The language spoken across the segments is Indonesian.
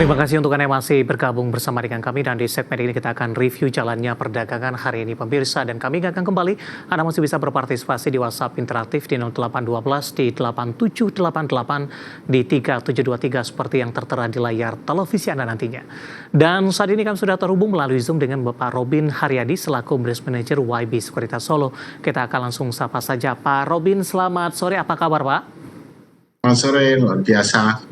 Terima kasih untuk Anda yang masih bergabung bersama dengan kami, dan di segmen ini kita akan review jalannya perdagangan hari ini pemirsa, dan kami akan kembali. Anda masih bisa berpartisipasi di WhatsApp interaktif di 0812 di 8788 di 3723 seperti yang tertera di layar televisi Anda nantinya. Dan saat ini kami sudah terhubung melalui Zoom dengan Bapak Robin Haryadi selaku Risk Manager YB Sekuritas Solo. Kita akan langsung sapa saja. Pak Robin, selamat sore, apa kabar Pak? Selamat sore, luar biasa.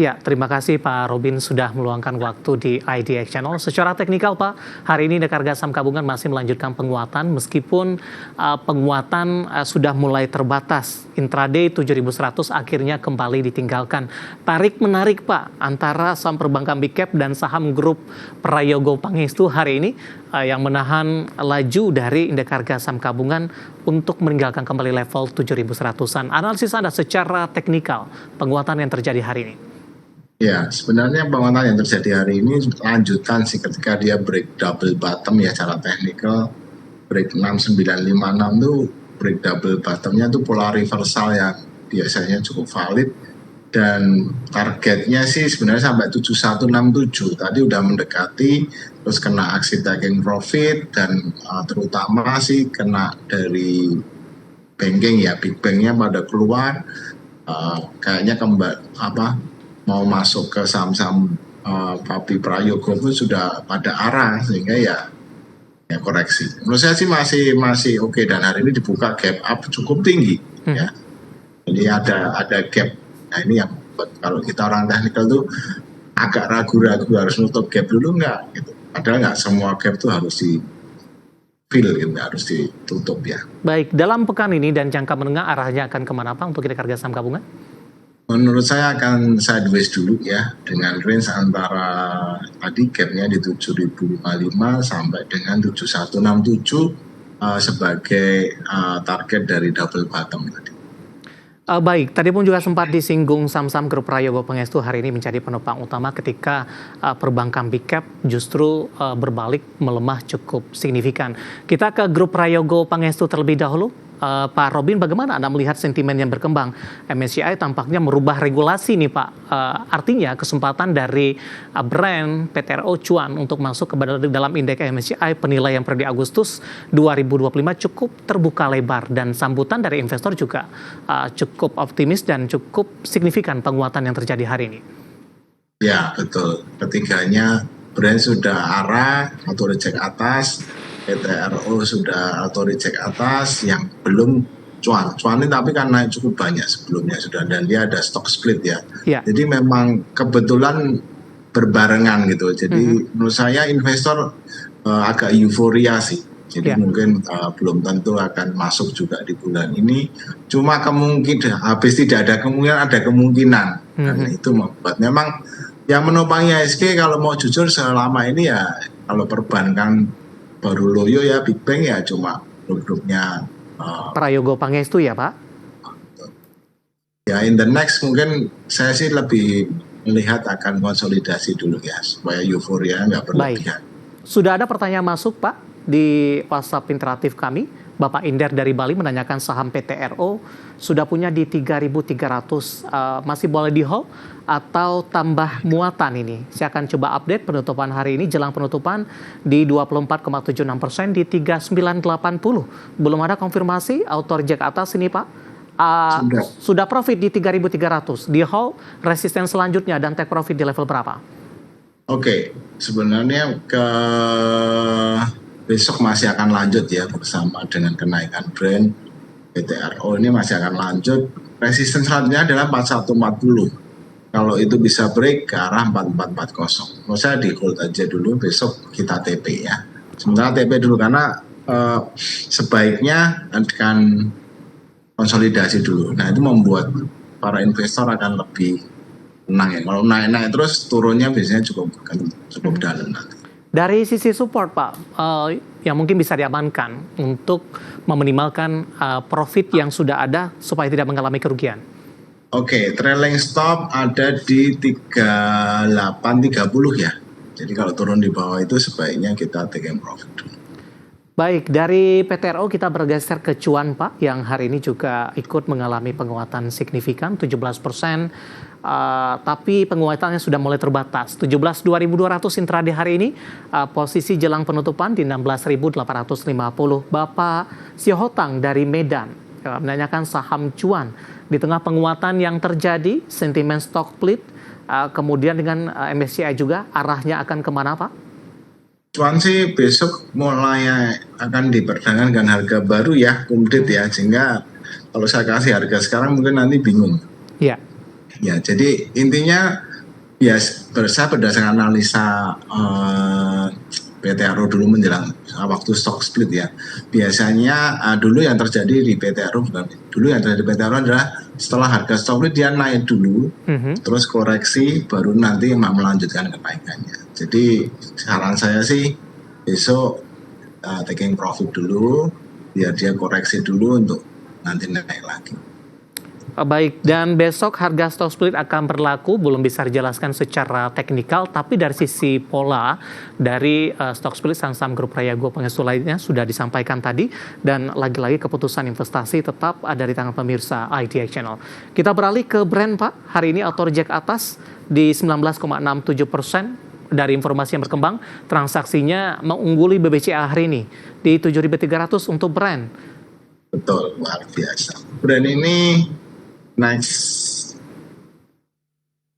Ya, terima kasih Pak Robin sudah meluangkan waktu di IDX Channel. Secara teknikal Pak, hari ini indeks harga saham gabungan masih melanjutkan penguatan meskipun penguatan sudah mulai terbatas. Intraday 7.100 akhirnya kembali ditinggalkan. Tarik menarik Pak antara saham perbankan big cap dan saham grup Prayogo Pangestu hari ini yang menahan laju dari indeks harga saham gabungan untuk meninggalkan kembali level 7.100-an. Analisis Anda secara teknikal penguatan yang terjadi hari ini? Ya, sebenarnya penguatan yang terjadi hari ini lanjutan sih ketika dia break double bottom ya secara teknikal. Break 6956 itu break double bottomnya itu pola reversal yang biasanya cukup valid, dan targetnya sih sebenarnya sampai 7167. Tadi udah mendekati, terus kena aksi taking profit, dan terutama sih kena dari banking ya, big banknya pada keluar, kayaknya mau masuk ke saham-saham Papi Prayogo pun sudah pada arah, sehingga ya koreksi. Menurut saya sih masih oke, dan hari ini dibuka gap up cukup tinggi ya. Jadi ada gap. Nah ini yang kalau kita orang teknikal tuh agak ragu-ragu harus nutup gap dulu nggak gitu. Padahal nggak semua gap tuh harus di fill gitu, harus ditutup ya. Baik, dalam pekan ini dan jangka menengah arahnya akan kemana Pak untuk indeks harga saham gabungan? Menurut saya akan sideways dulu ya, dengan range antara tadi gapnya di 7.055 sampai dengan 7167 sebagai target dari double bottom tadi. Baik, tadi pun juga sempat disinggung saham-saham grup Prayogo Pangestu hari ini menjadi penopang utama ketika perbankan big cap justru berbalik melemah cukup signifikan. Kita ke grup Prayogo Pangestu terlebih dahulu. Pak Robin, bagaimana Anda melihat sentimen yang berkembang? MSCI tampaknya merubah regulasi nih Pak. Artinya kesempatan dari brand PTRO Cuan untuk masuk ke dalam indeks MSCI penilaian periode Agustus 2025 cukup terbuka lebar, dan sambutan dari investor juga cukup optimis dan cukup signifikan penguatan yang terjadi hari ini. Ya betul, ketiganya brand sudah arah atau reject atas, PTRO sudah auto reject atas, yang belum cuan ini tapi kan naik cukup banyak sebelumnya sudah, dan dia ada stock split ya. Jadi memang kebetulan berbarengan gitu. Jadi menurut saya investor agak euforia sih. Jadi mungkin belum tentu akan masuk juga di bulan ini. Cuma kemungkinan habis tidak ada kemungkinan. Karena itu membuat memang yang menopang IHSG kalau mau jujur selama ini ya, kalau perbankan baru loyo ya, big bank ya cuma grupnya Prayogo Pangestu ya Pak? Ya in the next mungkin saya sih lebih melihat akan konsolidasi dulu ya, supaya euforia nggak berlebihan. Sudah ada pertanyaan masuk Pak di WhatsApp interaktif kami. Bapak Inder dari Bali menanyakan saham PTRO sudah punya di 3.300, masih boleh di hold atau tambah muatan ini? Saya akan coba update penutupan hari ini, jelang penutupan di 24,76% di 3980. Belum ada konfirmasi auto reject atas ini Pak. Sudah profit di 3.300, di hold, resisten selanjutnya dan take profit di level berapa? Oke, sebenarnya besok masih akan lanjut ya, bersama dengan kenaikan brand PTRO ini masih akan lanjut. Resisten selanjutnya adalah 4140. Kalau itu bisa break ke arah 4440. Mau saya di hold aja dulu, besok kita TP ya. Sementara TP dulu karena sebaiknya akan konsolidasi dulu. Nah itu membuat para investor akan lebih tenang ya. Kalau naik-naik terus turunnya biasanya cukup dalam nanti. Dari sisi support Pak, yang mungkin bisa diamankan untuk meminimalkan profit yang sudah ada supaya tidak mengalami kerugian. Oke, trailing stop ada di 3830 ya. Jadi kalau turun di bawah itu sebaiknya kita taking profit dulu. Baik, dari PTRO kita bergeser ke cuan Pak, yang hari ini juga ikut mengalami penguatan signifikan 17%, tapi penguatannya sudah mulai terbatas. 17.200 intraday hari ini, posisi jelang penutupan di 16.850. Bapak Siohotang dari Medan menanyakan saham cuan di tengah penguatan yang terjadi, sentimen stock split, kemudian dengan MSCI juga arahnya akan kemana Pak? Cuan sih besok mulai akan diperdagangkan harga baru ya, update ya, sehingga kalau saya kasih harga sekarang mungkin nanti bingung. Ya. Ya, jadi intinya ya saya berdasarkan analisa PTRO dulu menjelang waktu stock split ya. Biasanya dulu yang terjadi di PTRO dulu yang terjadi di PTRO adalah setelah harga stock split dia naik dulu, terus koreksi baru nanti melanjutkan kenaikannya. Jadi saran saya sih besok taking profit dulu, biar dia koreksi dulu untuk nanti naik lagi. Baik, dan besok harga stock split akan berlaku, belum bisa dijelaskan secara teknikal, tapi dari sisi pola dari stock split saham-saham grup Prayago Pangestu lainnya sudah disampaikan tadi, dan lagi-lagi keputusan investasi tetap ada di tangan pemirsa IDX Channel. Kita beralih ke brand Pak, hari ini auto reject atas di 19,67%. Dari informasi yang berkembang, transaksinya mengungguli BBCA hari ini di 7.300 untuk brand. Betul, luar biasa. Brand ini nice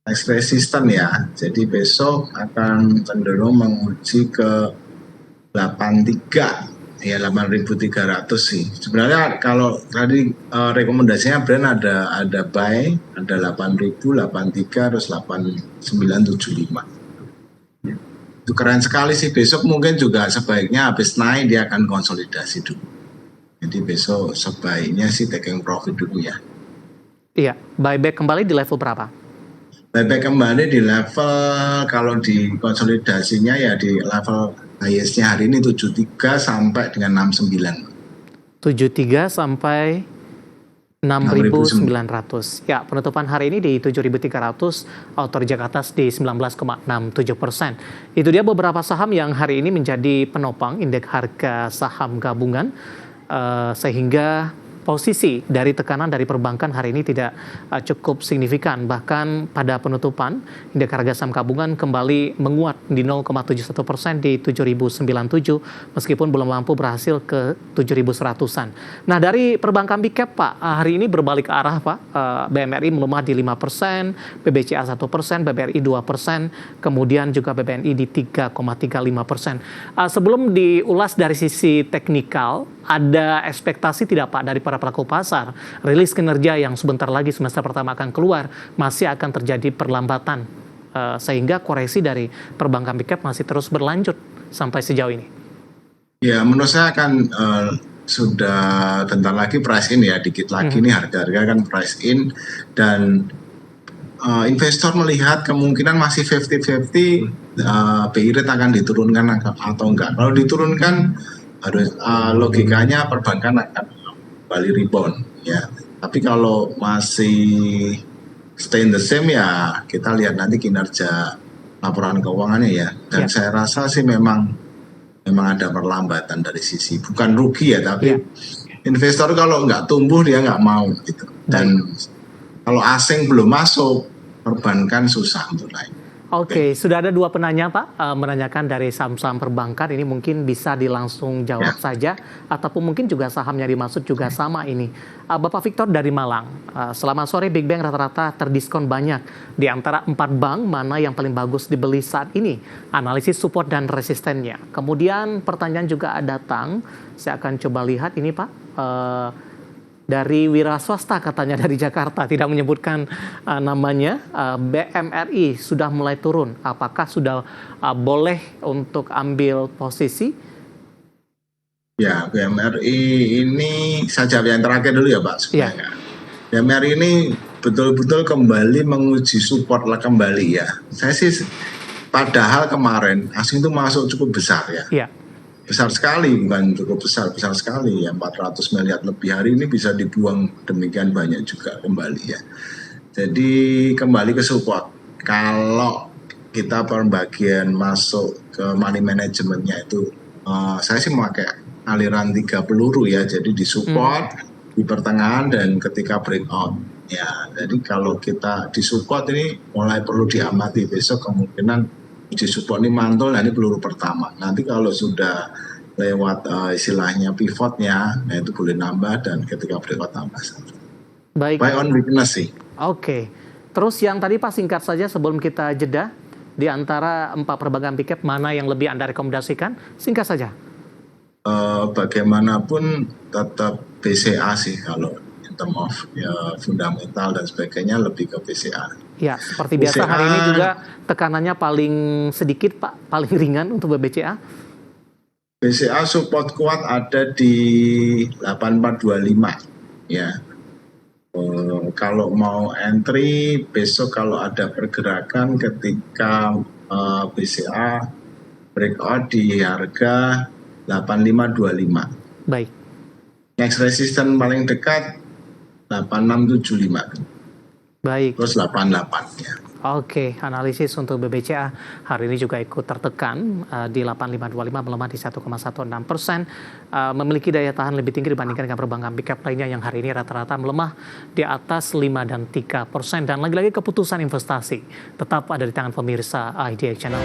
resisten ya. Jadi besok akan cenderung menguji ke 83 ya, 8.300 sih. Sebenarnya kalau tadi rekomendasinya brand ada buy, ada 8.000, 83 terus 8975. Itu keren sekali sih. Besok mungkin juga sebaiknya habis naik dia akan konsolidasi dulu. Jadi besok sebaiknya sih taking profit dulu ya. Iya, buyback kembali di level berapa? Buyback kembali di level, kalau di konsolidasinya ya di level highest-nya hari ini 73 sampai dengan 69. 73 sampai 6.900. Ya, penutupan hari ini di 7.300, auto reject atas di 19,67%. Itu dia beberapa saham yang hari ini menjadi penopang indeks harga saham gabungan, sehingga posisi dari tekanan dari perbankan hari ini tidak cukup signifikan. Bahkan pada penutupan, indeks harga saham gabungan kembali menguat di 0,71% di 7.097, meskipun belum mampu berhasil ke 7.100-an. Nah, dari perbankan big cap Pak, hari ini berbalik arah Pak. BMRI melemah di 5%, BBCA 1%, BBRI 2%, kemudian juga BBNI di 3,35%. Sebelum diulas dari sisi teknikal, ada ekspektasi tidak Pak dari para pelaku pasar, rilis kinerja yang sebentar lagi semester pertama akan keluar, masih akan terjadi perlambatan, sehingga koreksi dari perbankan big cap masih terus berlanjut sampai sejauh ini? Ya, menurut saya akan sudah bentar lagi price in ya, dikit lagi nih harga-harga kan price in, dan investor melihat kemungkinan masih 50-50 BI rate akan diturunkan atau enggak. Kalau diturunkan harus logikanya perbankan akan kembali rebound ya. Tapi kalau masih stay in the same ya kita lihat nanti kinerja laporan keuangannya ya. Dan saya rasa sih memang ada perlambatan dari sisi, bukan rugi ya, tapi investor kalau nggak tumbuh dia nggak mau gitu. Dan kalau asing belum masuk, perbankan susah untuk naik. Oke, sudah ada dua penanya Pak, menanyakan dari saham-saham perbankan, ini mungkin bisa dilangsung jawab saja, ataupun mungkin juga sahamnya dimaksud juga sama ini. Bapak Victor dari Malang, selamat sore, Big Bang rata-rata terdiskon banyak. Di antara 4 bank, mana yang paling bagus dibeli saat ini? Analisis support dan resistennya. Kemudian pertanyaan juga datang, saya akan coba lihat ini Pak. Dari wira swasta katanya dari Jakarta, tidak menyebutkan namanya. BMRI sudah mulai turun, apakah sudah boleh untuk ambil posisi? Ya, BMRI ini saja yang terakhir dulu ya Pak sebenarnya. BMRI ini betul-betul kembali menguji support lah kembali ya. Saya sih padahal kemarin asing itu masuk cukup besar ya. Besar sekali, bukan cukup besar sekali ya, 400 miliar lebih. Hari ini bisa dibuang demikian banyak juga kembali ya. Jadi kembali ke support. Kalau kita pembagian masuk ke money managementnya itu, saya sih memakai aliran 3 peluru ya, jadi di support di pertengahan dan ketika breakout ya. Jadi kalau kita di support ini mulai perlu diamati, besok kemungkinan di support ini mantul, nah ini peluru pertama. Nanti kalau sudah lewat istilahnya pivotnya, nah itu boleh nambah dan ketika breakout tambah satu. Baik. Buy on weakness sih. Oke. Terus yang tadi Pak singkat saja sebelum kita jeda, di antara 4 perbankan big cap mana yang lebih Anda rekomendasikan? Singkat saja. Bagaimanapun tetap BCA sih kalau in term of ya, fundamental dan sebagainya lebih ke BCA. Ya, seperti biasa hari ini juga tekanannya paling sedikit Pak, paling ringan untuk BBCA. BCA support kuat ada di 8425 ya. Kalau mau entry besok kalau ada pergerakan ketika BCA breakout di harga 8525. Baik. Next resistance paling dekat 8675. Baik. Terus 88 ya. Oke, analisis untuk BBCA hari ini juga ikut tertekan di 8525 melemah di 1,16%, memiliki daya tahan lebih tinggi dibandingkan dengan perbankan big cap lainnya yang hari ini rata-rata melemah di atas 5 dan 3%. Dan lagi-lagi keputusan investasi tetap ada di tangan pemirsa IDX Channel.